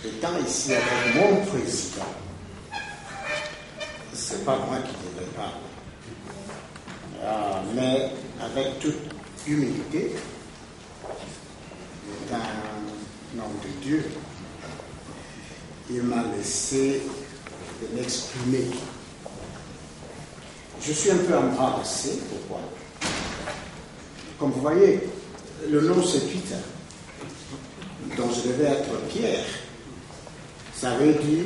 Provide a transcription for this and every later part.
Étant ici avec mon président, c'est pas moi qui devrais parler, mais avec toute humilité, étant un homme de Dieu, il m'a laissé de m'exprimer. Je suis un peu embarrassé, pourquoi? Comme vous voyez, le nom c'est Peter, dont je devais être Pierre. Ça veut dire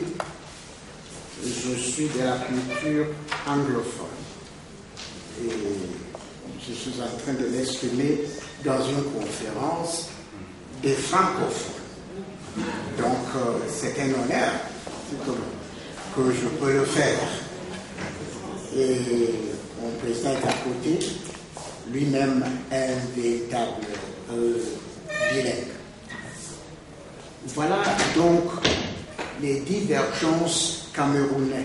je suis de la culture anglophone. Et je suis en train de m'exprimer dans une conférence des francophones. Donc c'est un honneur que je peux le faire. Et mon président est à côté, lui-même un véritable bilingue. Voilà donc les divergences camerounaises.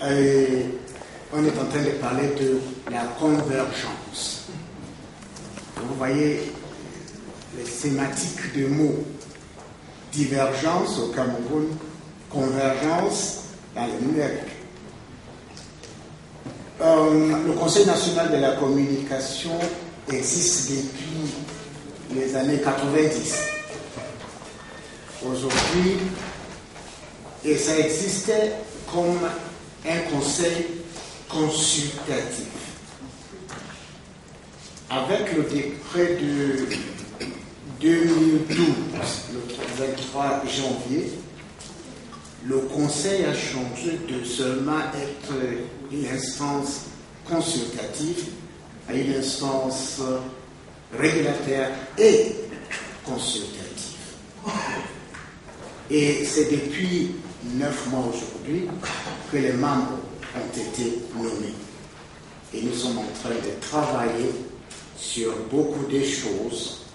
On est en train de parler de la convergence. Vous voyez les sématiques de mots. Divergence au Cameroun, convergence dans le numérique. Le Conseil national de la communication existe depuis les années 90. Aujourd'hui, et ça existait comme un conseil consultatif. Avec le décret de 2012, le 23 janvier, le conseil a changé de seulement être une instance consultative à une instance régulateur et consultatif. Et c'est depuis 9 mois aujourd'hui que les membres ont été nommés. Et nous sommes en train de travailler sur beaucoup de choses.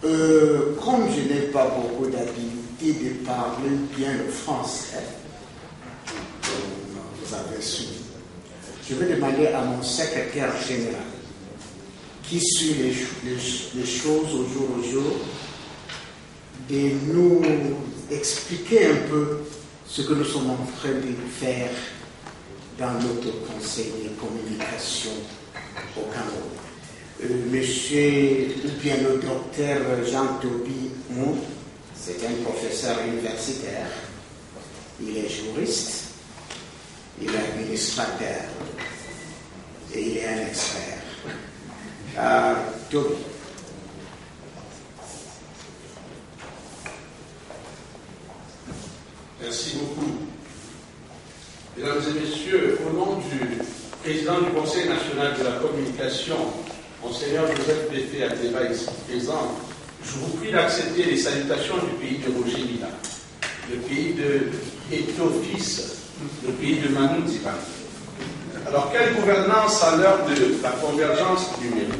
Comme je n'ai pas beaucoup d'habilité de parler bien le français, vous avez su, je vais demander à mon secrétaire général qui suit les choses au jour au jour, de nous expliquer un peu ce que nous sommes en train de faire dans notre conseil de communication au Cameroun. Monsieur, ou bien le docteur Jean-Toby Mou, c'est un professeur universitaire, il est juriste, il est administrateur et il est un expert. Toby. Merci beaucoup. Mesdames et messieurs, au nom du président du Conseil national de la communication, Monseigneur Joseph Péfé Ateba, ici présent, je vous prie d'accepter les salutations du pays de Roger Mila, le pays de Eto Fils, le pays de Manu Diban. Alors, quelle gouvernance à l'heure de la convergence numérique?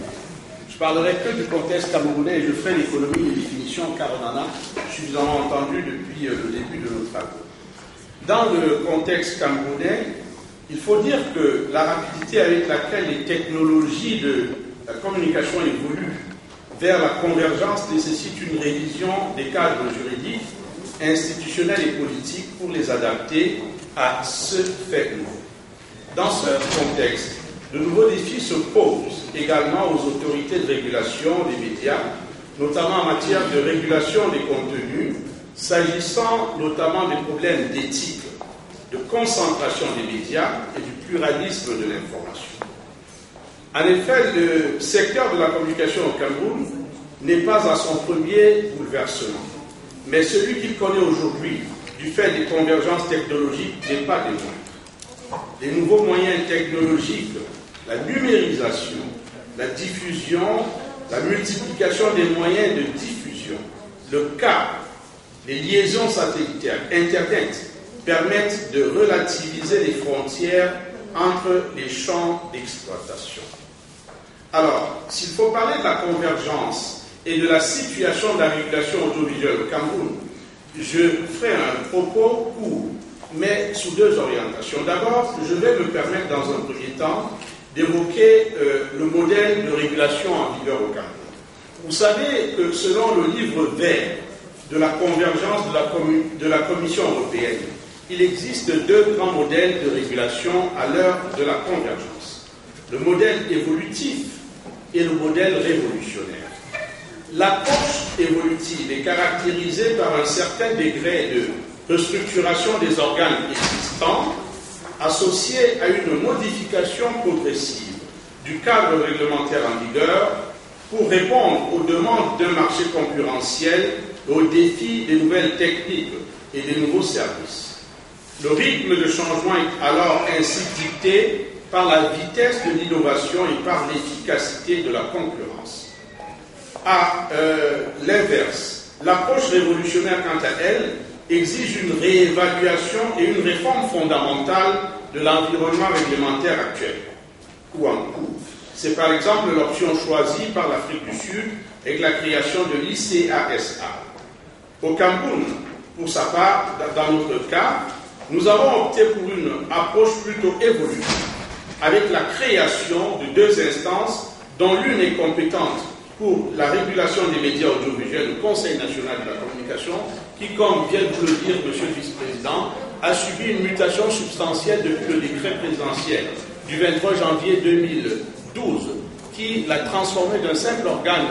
Je parlerai que du contexte camerounais et je ferai l'économie de définition car on en a suffisamment entendu depuis le début de nos travaux. Dans le contexte camerounais, il faut dire que la rapidité avec laquelle les technologies de la communication évoluent vers la convergence nécessite une révision des cadres juridiques, institutionnels et politiques pour les adapter à ce fait nouveau. Dans ce contexte, de nouveaux défis se posent également aux autorités de régulation des médias, notamment en matière de régulation des contenus, s'agissant notamment des problèmes d'éthique, de concentration des médias et du pluralisme de l'information. En effet, le secteur de la communication au Cameroun n'est pas à son premier bouleversement, mais celui qu'il connaît aujourd'hui, du fait des convergences technologiques, n'est pas des moindres. Les nouveaux moyens technologiques, la numérisation, la diffusion, la multiplication des moyens de diffusion, le câble, les liaisons satellitaires, Internet, permettent de relativiser les frontières entre les champs d'exploitation. Alors, s'il faut parler de la convergence et de la situation de la régulation audiovisuelle au Cameroun, je ferai un propos court, mais sous deux orientations. D'abord, je vais me permettre dans un premier temps d'évoquer le modèle de régulation en vigueur au Cameroun. Vous savez que selon le livre vert de la convergence de la Commission européenne, il existe deux grands modèles de régulation à l'heure de la convergence. Le modèle évolutif et le modèle révolutionnaire. L'approche évolutive est caractérisée par un certain degré de restructuration des organes existants associé à une modification progressive du cadre réglementaire en vigueur pour répondre aux demandes d'un marché concurrentiel et aux défis des nouvelles techniques et des nouveaux services. Le rythme de changement est alors ainsi dicté par la vitesse de l'innovation et par l'efficacité de la concurrence. À l'inverse, l'approche révolutionnaire, quant à elle, exige une réévaluation et une réforme fondamentale de l'environnement réglementaire actuel ou en cours. C'est par exemple l'option choisie par l'Afrique du Sud avec la création de l'ICASA. Au Cameroun, pour sa part, dans notre cas, nous avons opté pour une approche plutôt évolutive, avec la création de deux instances dont l'une est compétente pour la régulation des médias audiovisuels, le Conseil national de la communication, qui, comme vient de le dire M. le vice-président, a subi une mutation substantielle depuis le décret présidentiel du 23 janvier 2012, qui l'a transformé d'un simple organe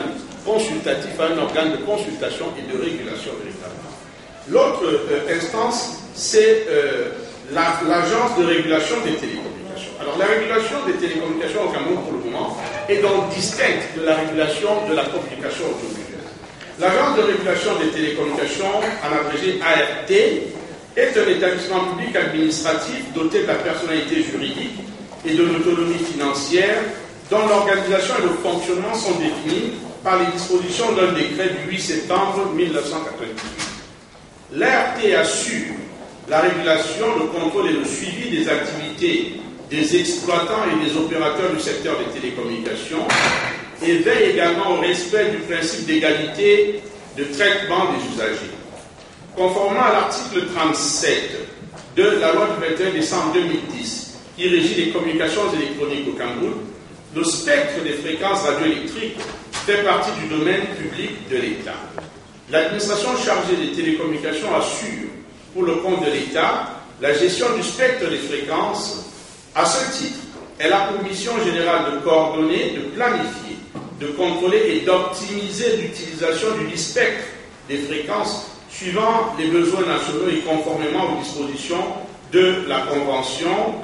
consultatif à un organe de consultation et de régulation véritablement. L'autre instance, c'est l'Agence de régulation des télécommunications. Alors, la régulation des télécommunications au Cameroun, pour le moment, est donc distincte de la régulation de la communication audiovisuelle. L'Agence de régulation des télécommunications, en abrégé ART, est un établissement public administratif doté de la personnalité juridique et de l'autonomie financière, dont l'organisation et le fonctionnement sont définis par les dispositions d'un décret du 8 septembre 1998. L'ART assure la régulation, le contrôle et le suivi des activités des exploitants et des opérateurs du secteur des télécommunications et veille également au respect du principe d'égalité de traitement des usagers. Conformément à l'article 37 de la loi du 21 décembre 2010 qui régit les communications électroniques au Cameroun, le spectre des fréquences radioélectriques fait partie du domaine public de l'État. L'administration chargée des télécommunications assure, pour le compte de l'État, la gestion du spectre des fréquences. À ce titre, elle a pour mission générale de coordonner, de planifier, de contrôler et d'optimiser l'utilisation du spectre des fréquences suivant les besoins nationaux et conformément aux dispositions de la Convention,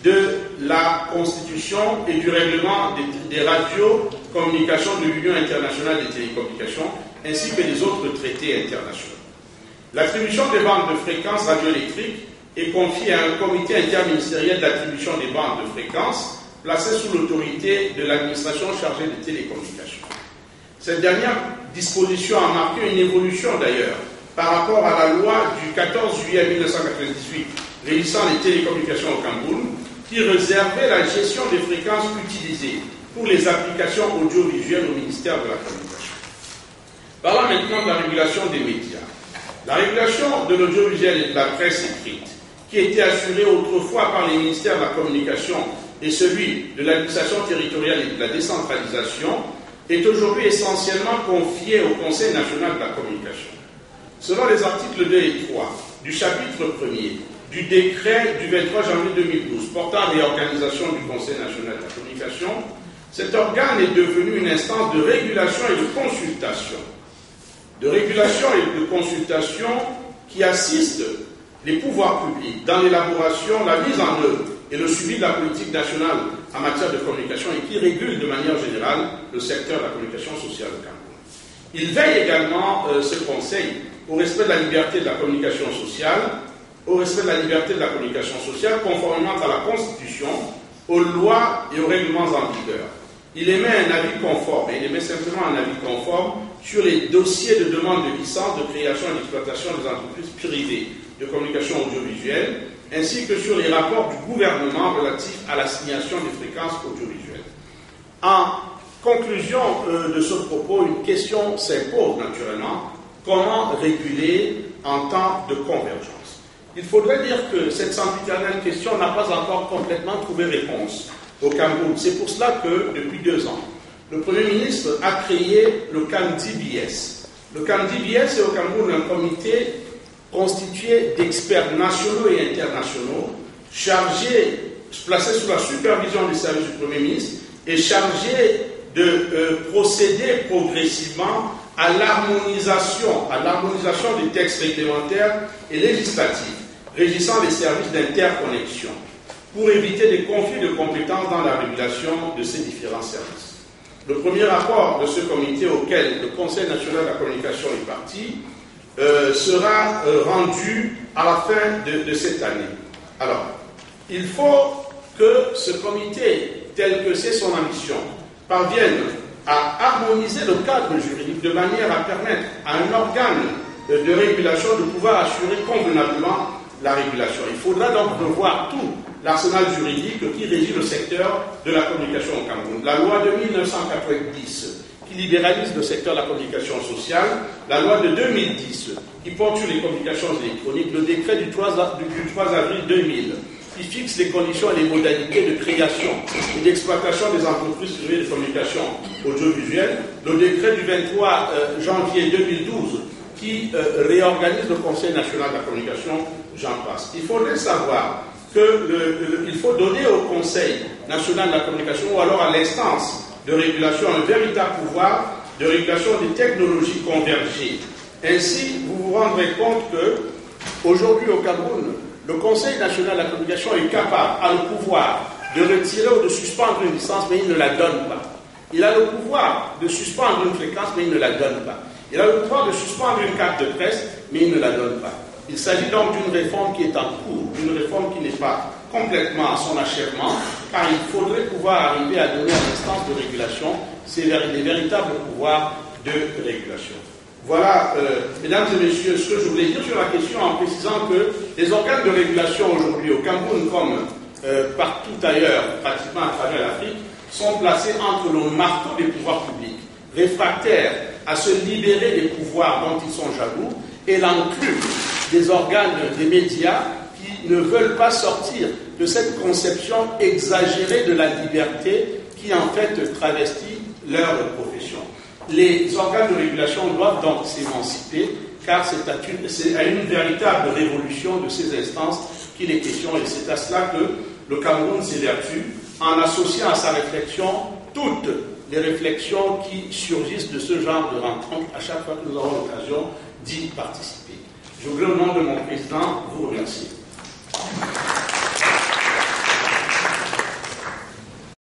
de la Constitution et du règlement des radiocommunications de l'Union internationale des télécommunications, ainsi que des autres traités internationaux. L'attribution des bandes de fréquences radioélectriques est confiée à un comité interministériel d'attribution des bandes de fréquences, placé sous l'autorité de l'administration chargée des télécommunications. Cette dernière disposition a marqué une évolution d'ailleurs par rapport à la loi du 14 juillet 1998 régissant les télécommunications au Cameroun, qui réservait la gestion des fréquences utilisées pour les applications audiovisuelles au ministère de la Communication. Parlons maintenant de la régulation des médias. La régulation de l'audiovisuel et de la presse écrite, qui était assurée autrefois par les ministères de la Communication et celui de l'administration territoriale et de la décentralisation, est aujourd'hui essentiellement confiée au Conseil national de la communication. Selon les articles 2 et 3 du chapitre 1er du décret du 23 janvier 2012 portant réorganisation du Conseil national de la communication, cet organe est devenu une instance de régulation et de consultation. De régulation et de consultation qui assiste les pouvoirs publics dans l'élaboration, la mise en œuvre et le suivi de la politique nationale en matière de communication et qui régule de manière générale le secteur de la communication sociale au Cameroun. Il veille également, ce Conseil, au respect de la liberté de la communication sociale, conformément à la Constitution, aux lois et aux règlements en vigueur. Il émet un avis conforme, et il émet simplement un avis conforme sur les dossiers de demande de licence de création et d'exploitation des entreprises privées de communication audiovisuelle, ainsi que sur les rapports du gouvernement relatifs à l'assignation des fréquences audiovisuelles. En conclusion de ce propos, une question s'impose naturellement: comment réguler en temps de convergence? Il faudrait dire que cette sempiternelle question n'a pas encore complètement trouvé réponse au Cameroun. C'est pour cela que, depuis 2 ans, le Premier ministre a créé le CAMDBS. Le CAMDBS est au Cameroun un comité constitué d'experts nationaux et internationaux, placés sous la supervision du service du Premier ministre et chargé de procéder progressivement à l'harmonisation des textes réglementaires et législatifs régissant les services d'interconnexion pour éviter des conflits de compétences dans la régulation de ces différents services. Le premier rapport de ce comité auquel le Conseil national de la communication est parti sera rendu à la fin de cette année. Alors, il faut que ce comité, tel que c'est son ambition, parvienne à harmoniser le cadre juridique de manière à permettre à un organe de régulation de pouvoir assurer convenablement la régulation. Il faudra donc revoir tout l'arsenal juridique qui régit le secteur de la communication au Cameroun. La loi de 1990 qui libéralise le secteur de la communication sociale, la loi de 2010 qui porte sur les communications électroniques, le décret du 3 avril 2000 qui fixe les conditions et les modalités de création et d'exploitation des entreprises privées de communication audiovisuelle, le décret du 23 janvier 2012 qui réorganise le Conseil national de la communication, j'en passe. Il faudrait savoir qu'il faut donner au Conseil national de la communication ou alors à l'instance de régulation un véritable pouvoir de régulation des technologies convergées. Ainsi, vous vous rendrez compte qu'aujourd'hui au Cameroun, le Conseil national de la communication est capable, a le pouvoir de retirer ou de suspendre une licence, mais il ne la donne pas. Il a le pouvoir de suspendre une fréquence, mais il ne la donne pas. Il a le pouvoir de suspendre une carte de presse, mais il ne la donne pas. Il s'agit donc d'une réforme qui est en cours, d'une réforme qui n'est pas complètement à son achèvement, car il faudrait pouvoir arriver à donner à l'instance de régulation les véritables pouvoirs de régulation. Voilà, mesdames et messieurs, ce que je voulais dire sur la question en précisant que les organes de régulation aujourd'hui au Cameroun, comme partout ailleurs, pratiquement à travers l'Afrique, sont placés entre le marteau des pouvoirs publics, réfractaires à se libérer des pouvoirs dont ils sont jaloux, et l'enclume des organes des médias qui ne veulent pas sortir de cette conception exagérée de la liberté qui en fait travestit leur profession. Les organes de régulation doivent donc s'émanciper car c'est à une véritable révolution de ces instances qu'il est question et c'est à cela que le Cameroun s'évertue en associant à sa réflexion toutes les réflexions qui surgissent de ce genre de rencontres à chaque fois que nous avons l'occasion d'y participer. Je voudrais au nom de mon président vous remercier.